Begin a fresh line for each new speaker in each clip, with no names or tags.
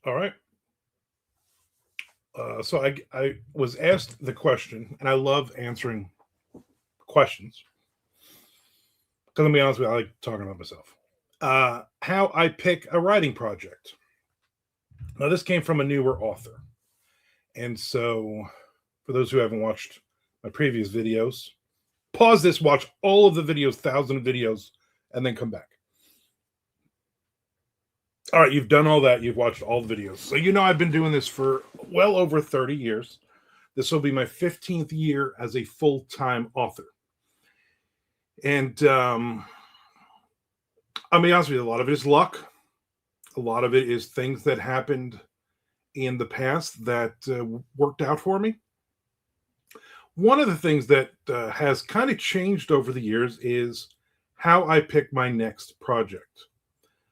All right. So I was asked the question, and I love answering questions because let me be honest with you, I like talking about myself. How I pick a writing project. Now, this came from a newer author. And so, for those who haven't watched my previous videos, pause this, watch all of the videos, thousand videos, and then come back. All right, you've done all that. You've watched all the videos. So, I've been doing this for well over 30 years. This will be my 15th year as a full time author. And I'll be honest with you, a lot of it is luck. A lot of it is things that happened in the past that worked out for me. One of the things that has kind of changed over the years is how I pick my next project.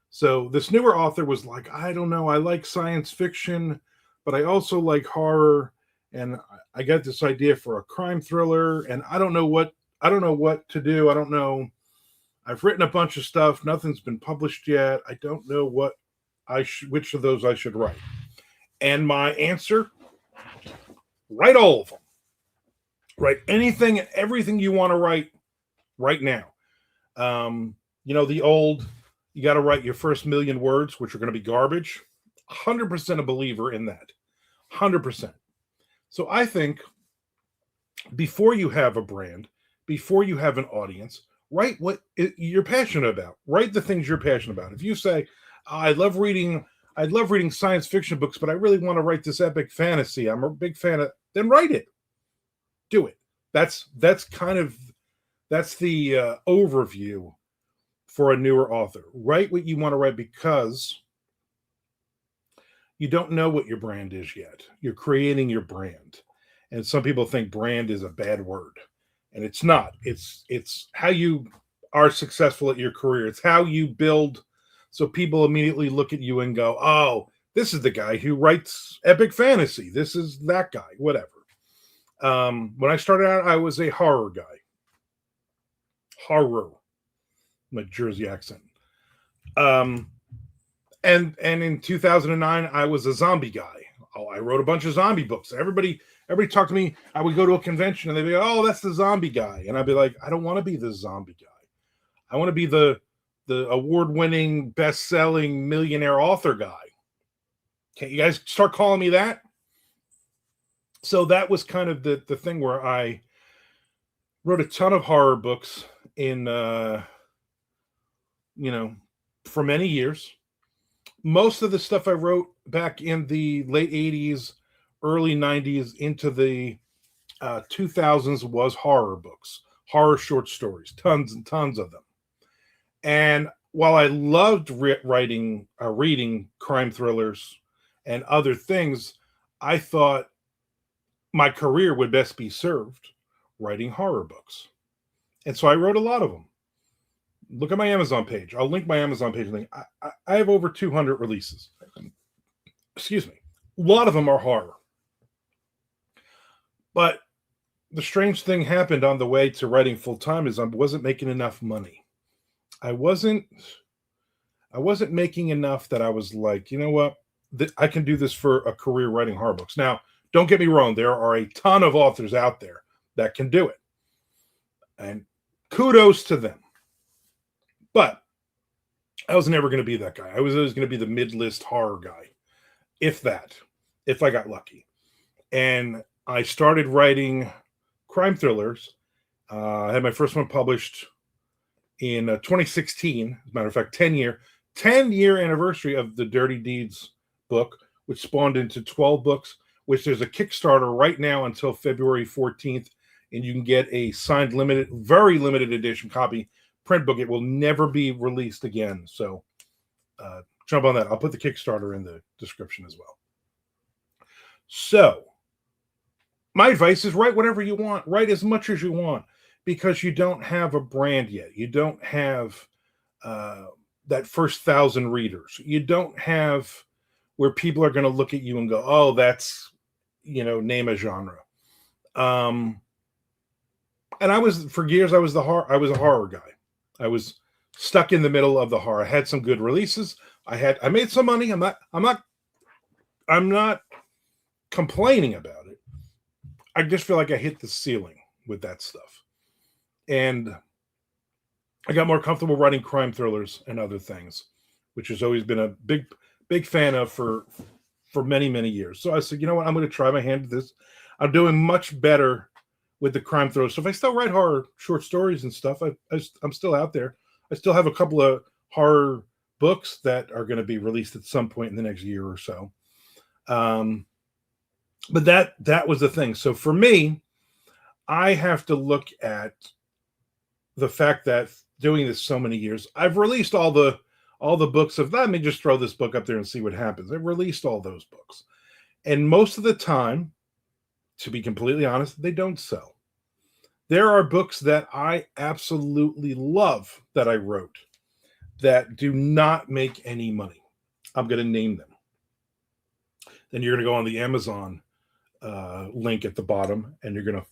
So this newer author was like, I don't know, I like science fiction, but I also like horror, and I got this idea for a crime thriller, and I don't know what to do. I don't know. I've written a bunch of stuff, nothing's been published yet. I don't know which of those I should write. And my answer, write all of them. Write anything and everything you want to write right now. The old, you got to write your first million words, which are going to be garbage. 100% a believer in that. 100%. So I think before you have a brand, before you have an audience, write what you're passionate about. Write the things you're passionate about. If you say, I love reading science fiction books, but I really want to write this epic fantasy, I'm a big fan of, then write it. Do it. That's the overview for a newer author. Write what you want to write because you don't know what your brand is yet. You're creating your brand. And some people think brand is a bad word. And it's not. It's how you are successful at your career. It's how you build so people immediately look at you and go, oh, this is the guy who writes epic fantasy. This is that guy, whatever. When I started out, I was a horror guy. Horror. My Jersey accent. And in 2009, I was a zombie guy. Oh, I wrote a bunch of zombie books. Everybody talked to me. I would go to a convention and they'd be like, oh, that's the zombie guy. And I'd be like, I don't want to be the zombie guy. I want to be the award-winning, best-selling millionaire author guy. Can't you guys start calling me that? So that was kind of the thing where I wrote a ton of horror books in, for many years. Most of the stuff I wrote back in the late 80s, early 90s into the 2000s was horror books, horror short stories, tons and tons of them. And while I loved reading crime thrillers and other things, I thought my career would best be served writing horror books. And so I wrote a lot of them. Look at my Amazon page. I'll link my Amazon page link. I have over 200 releases. Excuse me. A lot of them are horror. But the strange thing happened on the way to writing full time is I wasn't making enough money. I wasn't making enough that I was like, you know what? I can do this for a career writing horror books. Now, don't get me wrong. There are a ton of authors out there that can do it. And kudos to them. But I was never going to be that guy. I was always going to be the mid-list horror guy, if I got lucky. And I started writing crime thrillers. I had my first one published in 2016. As a matter of fact, 10-year anniversary of the Dirty Deeds book, which spawned into 12 books, which there's a Kickstarter right now until February 14th. And you can get a signed very limited edition copy print book. It will never be released again. So jump on that. I'll put the Kickstarter in the description as well. So my advice is write whatever you want. Write as much as you want because you don't have a brand yet. You don't have that first 1,000 readers. You don't have where people are going to look at you and go, oh, that's, name a genre. And for years, I was a horror guy. I was stuck in the middle of the horror. I had some good releases. I made some money. I'm not I'm not complaining about it. I just feel like I hit the ceiling with that stuff. And I got more comfortable writing crime thrillers and other things, which has always been a big fan of for many many years. So I said, you know what, I'm going to try my hand at this. I'm doing much better with the crime thrillers. So if I still write horror short stories and stuff, I'm still out there. I still have a couple of horror books that are going to be released at some point in the next year or so. Um, but that was the thing. So for me, I have to look at the fact that doing this so many years, I've released all the books of, let me just throw this book up there and see what happens. I've released all those books. And most of the time, to be completely honest, they don't sell. There are books that I absolutely love that I wrote that do not make any money. I'm going to name them. Then you're going to go on the Amazon link at the bottom, and you're going to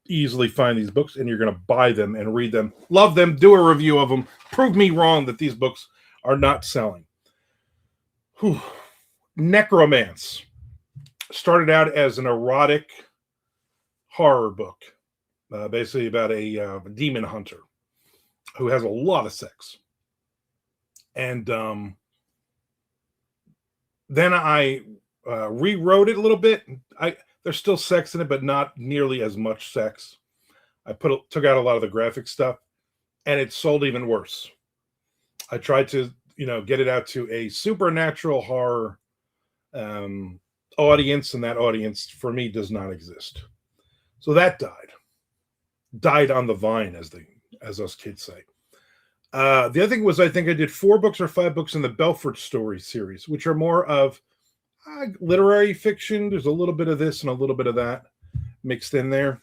easily find these books, and you're going to buy them and read them, love them, do a review of them, prove me wrong that these books are not selling. Whew. Necromance started out as an erotic horror book, basically about a demon hunter who has a lot of sex. And then I rewrote it a little bit. There's still sex in it, but not nearly as much sex. I took out a lot of the graphic stuff, and it sold even worse. I tried to, get it out to a supernatural horror audience, and that audience for me does not exist. So that died on the vine, as us kids say. The other thing was, I think I did 4 books or 5 books in the Belfort Story series, which are more of literary fiction. There's a little bit of this and a little bit of that mixed in there.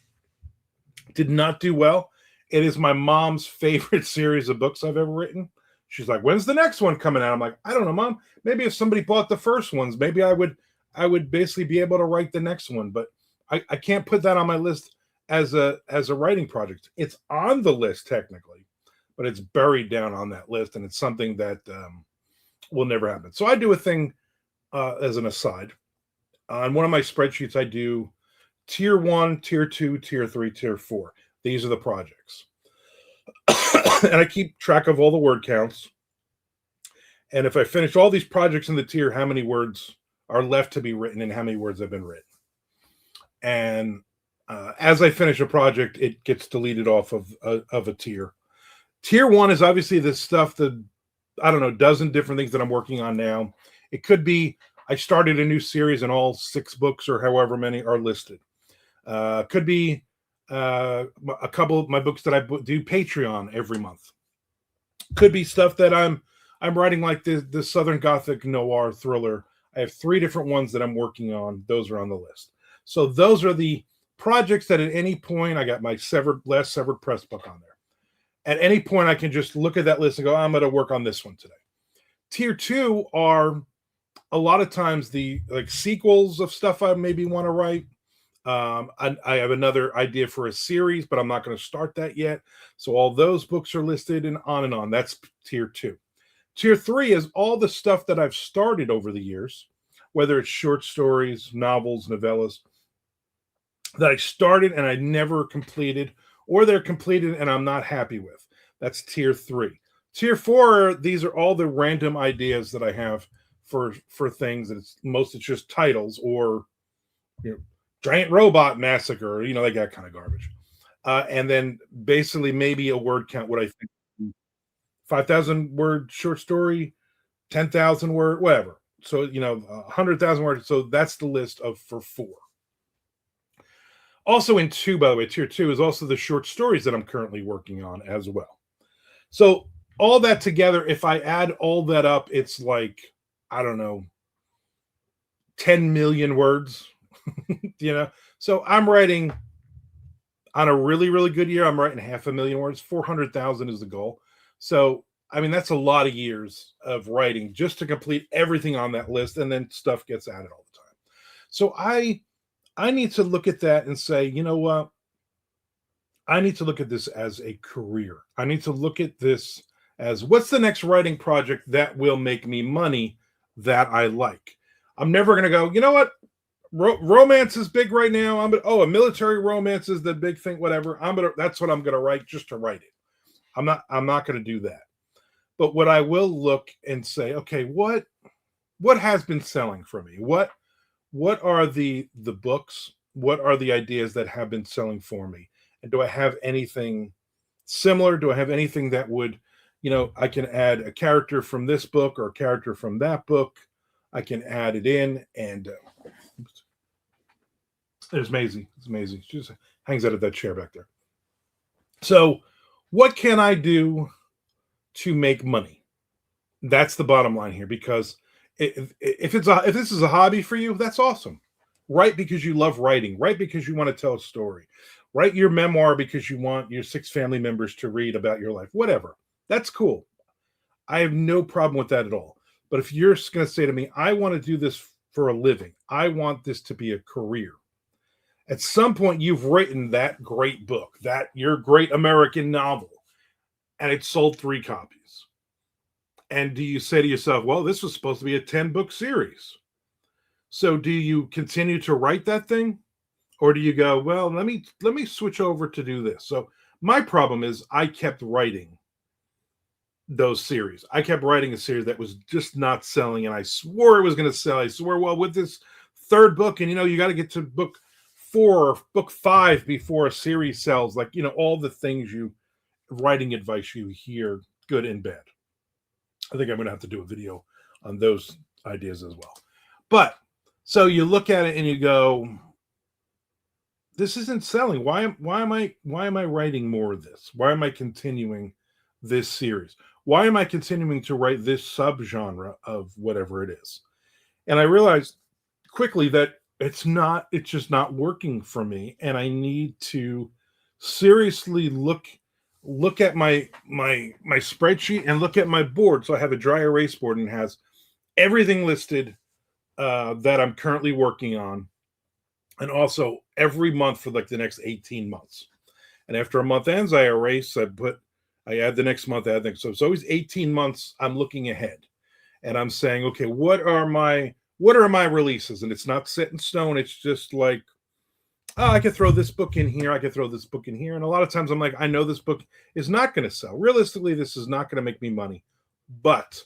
Did not do well. It is my mom's favorite series of books I've ever written. She's like, when's the next one coming out? I'm like, I don't know, Mom. Maybe if somebody bought the first ones, maybe I would basically be able to write the next one. But I can't put that on my list as a writing project. It's on the list technically, but it's buried down on that list, and it's something that will never happen. So I do a thing as an aside. On one of my spreadsheets, I do tier 1, tier 2, tier 3, tier 4. These are the projects. And I keep track of all the word counts. And if I finish all these projects in the tier, how many words are left to be written and how many words have been written. And as I finish a project, it gets deleted off of a tier. Tier 1 is obviously the stuff that, I don't know, dozen different things that I'm working on now. It could be I started a new series and all 6 books or however many are listed. Could be a couple of my books that I do Patreon every month. Could be stuff that I'm writing, like the Southern Gothic noir thriller. I have 3 different ones that I'm working on. Those are on the list. So those are the projects that at any point, I got my last severed press book on there. At any point, I can just look at that list and go, I'm going to work on this one today. Tier 2 are a lot of times the sequels of stuff I maybe want to write. I have another idea for a series, but I'm not going to start that yet. So all those books are listed and on and on. That's tier 2. Tier 3 is all the stuff that I've started over the years, whether it's short stories, novels, novellas, that I started and I never completed, or they're completed and I'm not happy with. That's tier 3. Tier 4, these are all the random ideas that I have for things. It's just titles, or giant robot massacre, like that kind of garbage. And then basically maybe a word count, what I think, 5,000 word short story, 10,000 word, whatever. So, 100,000 words. So that's the list for 4. Also in 2, by the way, tier 2 is also the short stories that I'm currently working on as well. So all that together, if I add all that up, it's like, I don't know, 10 million words, So I'm writing, on a really, really good year, I'm writing 500,000 words. 400,000 is the goal. So, I mean, that's a lot of years of writing just to complete everything on that list. And then stuff gets added all the time. So I need to look at that and say, you know what? I need to look at this as a career. I need to look at this as, what's the next writing project that will make me money that I like? I'm never going to go, you know what? Romance is big right now. A military romance is the big thing, whatever. That's what I'm going to write just to write it. I'm not going to do that. But what I will look and say, okay, what has been selling for me? What are the books? What are the ideas that have been selling for me? And do I have anything similar? Do I have anything that would, I can add a character from this book or a character from that book. I can add it in, and there's Maisie. It's Maisie. She just hangs out of that chair back there. So, what can I do to make money? That's the bottom line here. Because if this is a hobby for you, that's awesome. Write because you love writing. Write because you want to tell a story. Write your memoir because you want your 6 family members to read about your life. Whatever. That's cool. I have no problem with that at all. But if you're going to say to me, I want to do this for a living, I want this to be a career. At some point, you've written that great book, that your great American novel, and it sold 3 copies. And do you say to yourself, well, this was supposed to be a 10-book series. So do you continue to write that thing? Or do you go, well, let me switch over to do this? So my problem is I kept writing those series. I kept writing a series that was just not selling, and I swore it was going to sell. I swore, well, with this 3rd book, and you got to get to book 4 or book 5 before a series sells. Like, all the things writing advice you hear, good and bad. I think I'm going to have to do a video on those ideas as well. But so you look at it and you go, this isn't selling. Why am I writing more of this? Why am I continuing this series? Why am I continuing to write this subgenre of whatever it is? And I realized quickly that it's just not working for me, and I need to seriously look at my spreadsheet and look at my board. So I have a dry erase board, and it has everything listed that I'm currently working on, and also every month for like the next 18 months. And after a month ends, I erase. I add the next month. So it's always 18 months. I'm looking ahead, and I'm saying, okay, what are my releases? And it's not set in stone. It's just like, oh, I could throw this book in here. I could throw this book in here. And a lot of times I'm like, I know this book is not going to sell. Realistically, this is not going to make me money, but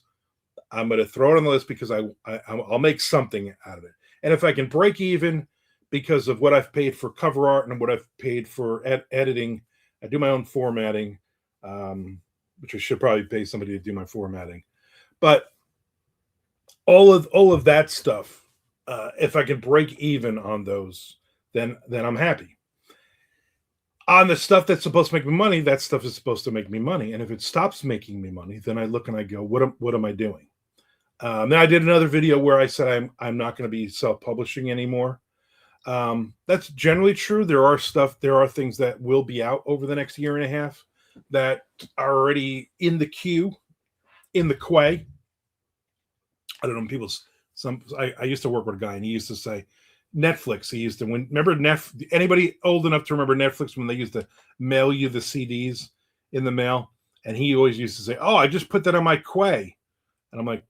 I'm going to throw it on the list because I'll make something out of it. And if I can break even because of what I've paid for cover art and what I've paid for editing, I do my own formatting, which I should probably pay somebody to do my formatting. But all of that stuff, if I can break even on those, then I'm happy. On the stuff that's supposed to make me money, that stuff is supposed to make me money. And if it stops making me money, then I look and I go, what am I doing? Now I did another video where I said I'm not going to be self-publishing anymore. That's generally true. There are things that will be out over the next year and a half that are already in the queue, in the quay. I don't know, I used to work with a guy, and he used to say, Netflix. Remember anybody old enough to remember Netflix when they used to mail you the CDs in the mail? And he always used to say, oh, I just put that on my quay. And I'm like,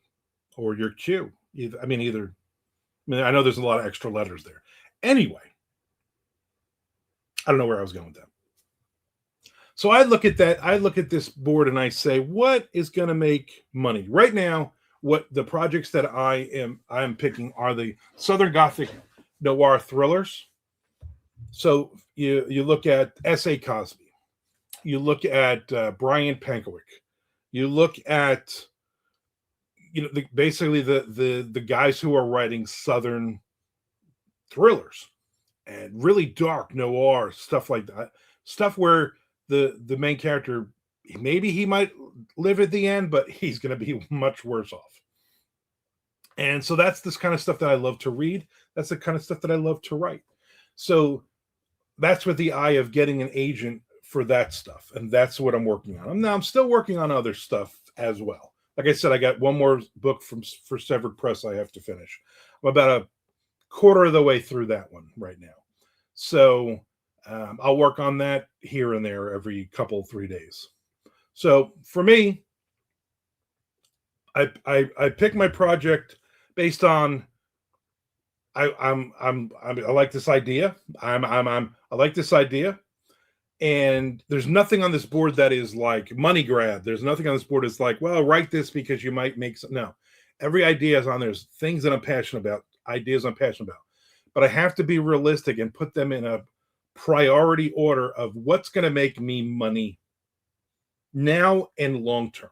or your queue. I know there's a lot of extra letters there. Anyway, I don't know where I was going with that. So I look at this board and I say, what is going to make money right now? What the projects that I am picking are the Southern Gothic noir thrillers. So you look at S.A. Cosby, you look at Brian Pankowick, you look at basically the guys who are writing Southern thrillers and really dark noir stuff like that, stuff where the main character, maybe he might live at the end, but he's going to be much worse off. And so that's this kind of stuff that I love to read. That's the kind of stuff that I love to write. So that's with the eye of getting an agent for that stuff. And that's what I'm working on. I'm still working on other stuff as well. Like I said, I got one more book for Severed Press I have to finish. I'm about a quarter of the way through that one right now. So I'll work on that here and there every 3 days. So for me, I pick my project based on I like this idea. I like this idea. And there's nothing on this board that is like money grab. There's nothing on this board that's like, well, write this because you might make some. No, every idea is on there. There's things that I'm passionate about, ideas I'm passionate about. But I have to be realistic and put them in a priority order of what's going to make me money now and long term.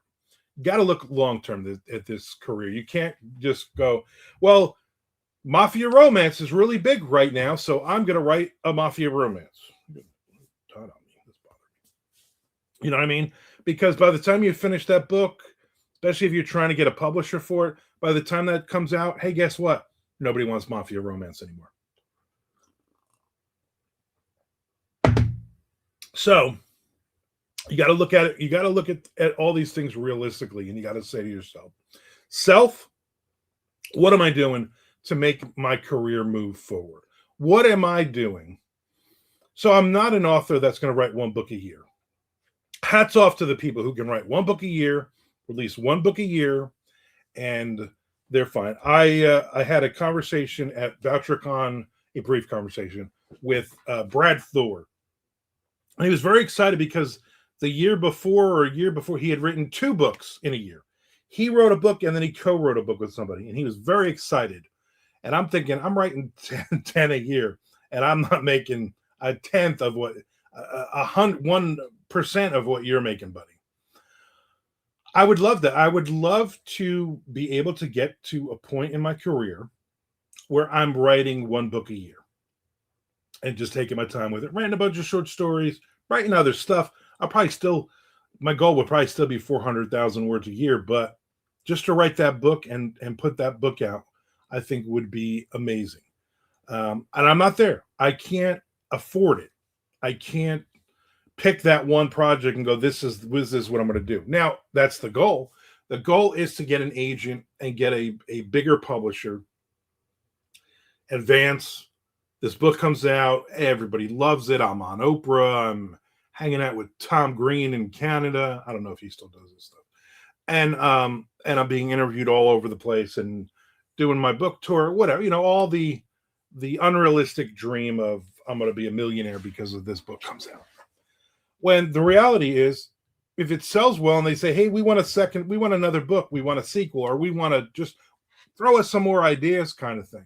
Got to look long term at this career. You can't just go, well, mafia romance is really big right now, so I'm going to write a mafia romance. You know what I mean? Because by the time you finish that book, especially if you're trying to get a publisher for it, by the time that comes out, hey, guess what? Nobody wants mafia romance anymore. So you got to look at it. You got to look at all these things realistically, and you got to say to yourself, self, what am I doing to make my career move forward? What am I doing? So I'm not an author that's going to write one book a year. Hats off to the people who can write one book a year, release one book a year, and they're fine. I had a conversation at VoucherCon, a brief conversation with Brad Thor. And he was very excited because the year before he had written 2 books in a year. He wrote a book and then he co-wrote a book with somebody, and he was very excited. And I'm thinking, I'm writing 10 a year, and I'm not making a tenth of what 1% of what you're making, buddy. I would love that. I would love to be able to get to a point in my career where I'm writing 1 book a year and just taking my time with it, writing a bunch of short stories, writing other stuff. My goal would probably still be 400,000 words a year, but just to write that book and put that book out, I think would be amazing. And I'm not there. I can't afford it. I can't pick that one project and go, this is what I'm going to do. Now, that's the goal. The goal is to get an agent and get a bigger publisher. Advance. This book comes out. Everybody loves it. I'm on Oprah. I'm hanging out with Tom Green in Canada. I don't know if he still does this stuff. And I'm being interviewed all over the place and doing my book tour, whatever, all the unrealistic dream of I'm going to be a millionaire because of this book comes out. When the reality is, if it sells well and they say, hey, we want another book, we want a sequel, or we want to just throw us some more ideas kind of thing,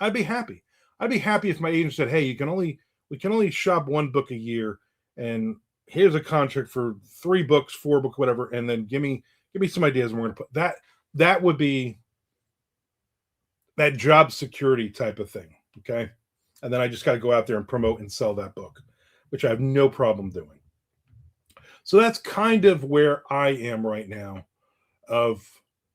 I'd be happy. I'd be happy if my agent said, hey, we can only shop 1 book a year, and here's a contract for 3 books, 4 books, whatever, and then give me some ideas and we're going to put that. That would be that job security type of thing. Okay. And then I just got to go out there and promote and sell that book, which I have no problem doing. So that's kind of where I am right now.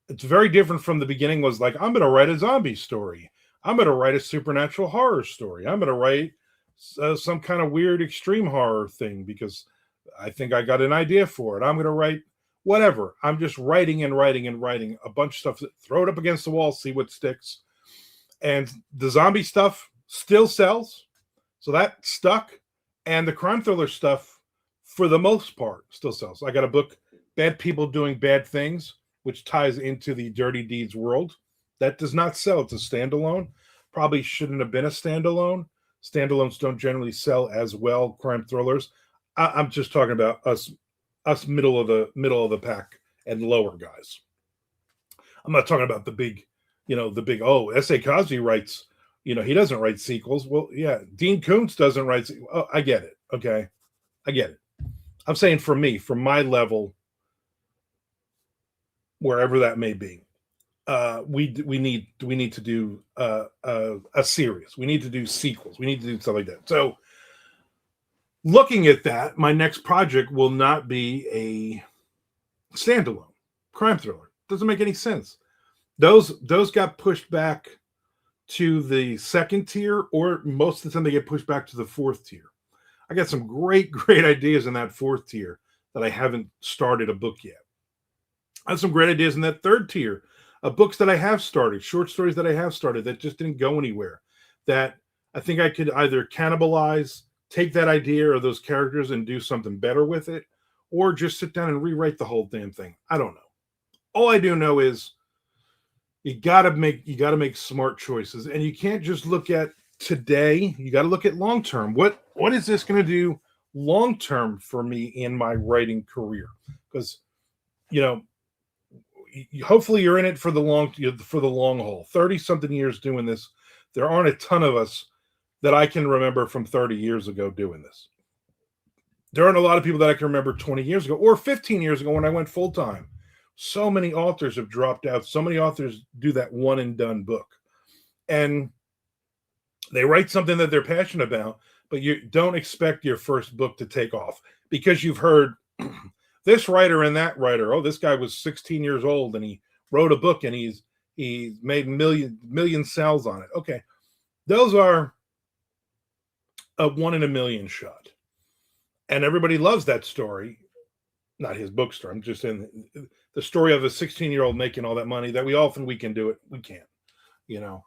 It's very different from the beginning. Was like, I'm going to write a zombie story. I'm going to write a supernatural horror story. I'm going to write some kind of weird extreme horror thing because I think I got an idea for it. I'm going to write whatever. I'm just writing and writing and writing a bunch of stuff. Throw it up against the wall, see what sticks. And the zombie stuff still sells. So that stuck. And the crime thriller stuff, for the most part, still sells. I got a book, Bad People Doing Bad Things, which ties into the Dirty Deeds world. That does not sell. It's a standalone. Probably shouldn't have been a standalone. Standalones don't generally sell as well, crime thrillers. I'm just talking about us middle of the pack and lower guys. I'm not talking about the big, S.A. Cosby writes, he doesn't write sequels. Well, yeah, Dean Koontz doesn't write. Oh, I get it. Okay. I get it. I'm saying for me, from my level, wherever that may be, we need to do a series. We need to do sequels. We need to do stuff like that. So looking at that, my next project will not be a standalone crime thriller. Doesn't make any sense. Those got pushed back to the 2nd tier, or most of the time they get pushed back to the 4th tier. I got some great ideas in that 4th tier that I haven't started a book yet. I have some great ideas in that 3rd tier of books that I have started, short stories that I have started that just didn't go anywhere, that I think I could either cannibalize, take that idea or those characters and do something better with it, or just sit down and rewrite the whole damn thing. I don't know. All I do know is, you got to make smart choices, and you can't just look at today. You got to look at long term. What is this going to do long term for me in my writing career? Because you know, hopefully you're in it for the long haul. 30 something years doing this. There aren't a ton of us that I can remember from 30 years ago doing this. There aren't a lot of people that I can remember 20 years ago or 15 years ago when I went full time. So many authors have dropped out. So many authors do that one and done book. And they write something that they're passionate about, but you don't expect your first book to take off because you've heard this writer and that writer. Oh, this guy was 16 years old and he wrote a book and he made million sales on it. Okay. Those are a 1 in a million shot. And everybody loves that story. Not his bookstore. I'm just saying the story of a 16-year-old making all that money that we can do it. We can't, you know.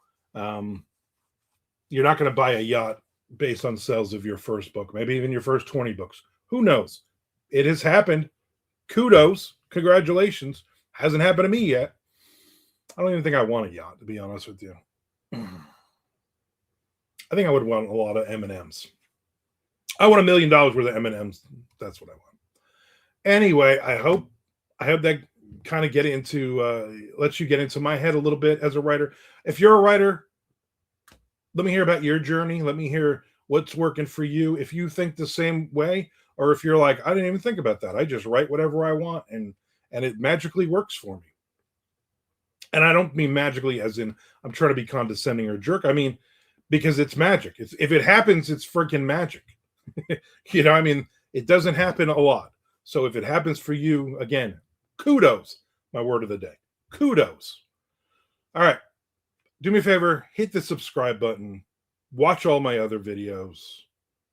You're not going to buy a yacht based on sales of your first book, maybe even your first 20 books. Who knows? It has happened. Kudos. Congratulations. Hasn't happened to me yet. I don't even think I want a yacht, to be honest with you. I think I would want a lot of M&Ms. I want $1 million worth of M&Ms. That's what I want. Anyway, I hope that kind of lets you get into my head a little bit as a writer. If you're a writer, let me hear about your journey. Let me hear what's working for you. If you think the same way, or if you're like, I didn't even think about that. I just write whatever I want and it magically works for me. And I don't mean magically as in I'm trying to be condescending or a jerk. I mean, because it's magic. If it happens, it's freaking magic. I mean, it doesn't happen a lot. So if it happens for you, again, kudos, my word of the day. Kudos. All right. Do me a favor, hit the subscribe button. Watch all my other videos.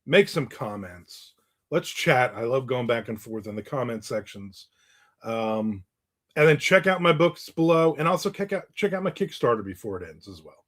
Make some comments. Let's chat. I love going back and forth in the comment sections. And then check out my books below. And also check out my Kickstarter before it ends as well.